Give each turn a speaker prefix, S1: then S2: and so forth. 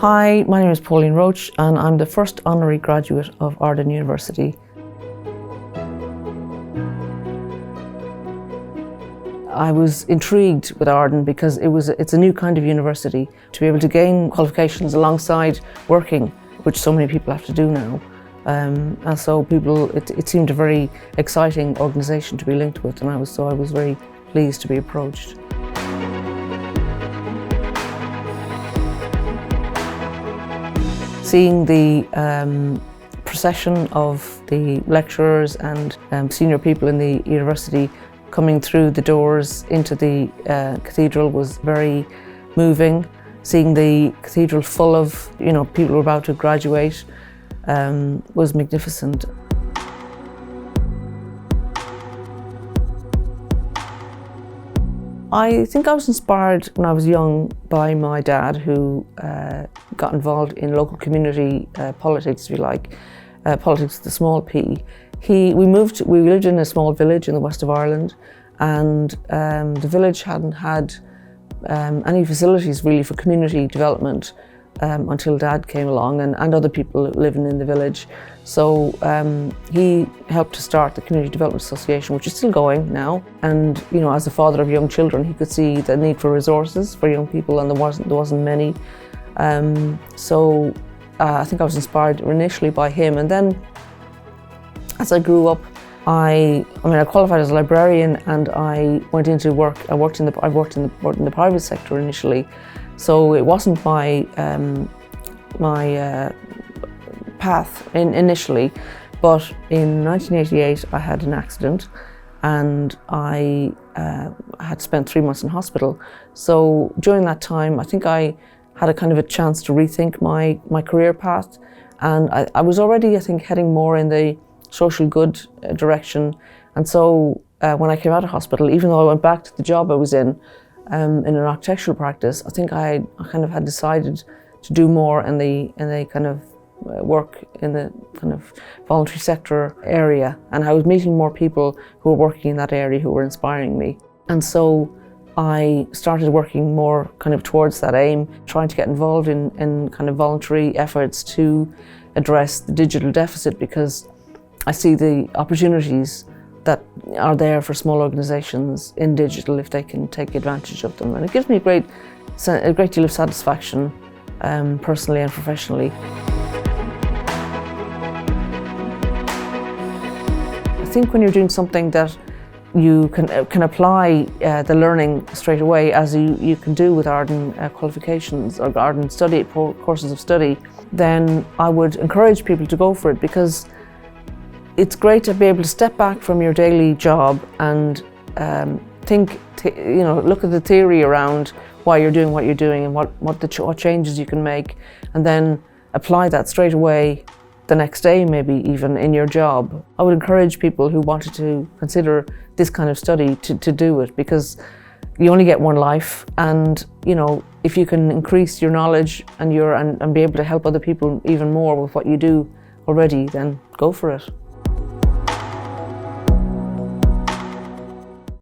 S1: Hi, my name is Pauline Roche and I'm the first honorary graduate of Arden University. I was intrigued with Arden because it's a new kind of university. To be able to gain qualifications alongside working, which so many people have to do now. And so it seemed a very exciting organisation to be linked with, and I was very pleased to be approached. Seeing the procession of the lecturers and senior people in the university coming through the doors into the cathedral was very moving. Seeing the cathedral full of people who were about to graduate was magnificent. I think I was inspired when I was young by my dad, who got involved in local community politics, if you like, politics with a small p. We lived in a small village in the west of Ireland, and the village hadn't had any facilities really for community development until Dad came along and other people living in the village. So he helped to start the Community Development Association, which is still going now. And as a father of young children, he could see the need for resources for young people, and there wasn't many. So I think I was inspired initially by him, and then as I grew up, I qualified as a librarian, and I went into work. I worked in the private sector initially, so it wasn't my path initially. But in 1988, I had an accident, and I had spent 3 months in hospital. So during that time, I think I had a kind of a chance to rethink my career path, and I was already, I think, heading more in the social good direction. And so when I came out of hospital, even though I went back to the job I was in an architectural practice, I think I kind of had decided to do more in the kind of work in the kind of voluntary sector area. And I was meeting more people who were working in that area who were inspiring me. And so I started working more kind of towards that aim, trying to get involved in kind of voluntary efforts to address the digital deficit, because I see the opportunities that are there for small organisations in digital if they can take advantage of them. And it gives me a great deal of satisfaction, personally and professionally. I think when you're doing something that you can apply the learning straight away, as you can do with Arden qualifications or Arden courses of study, then I would encourage people to go for it, because it's great to be able to step back from your daily job and look at the theory around why you're doing what you're doing and what changes you can make, and then apply that straight away the next day, maybe even in your job. I would encourage people who wanted to consider this kind of study to do it, because you only get one life, and if you can increase your knowledge and be able to help other people even more with what you do already, then go for it.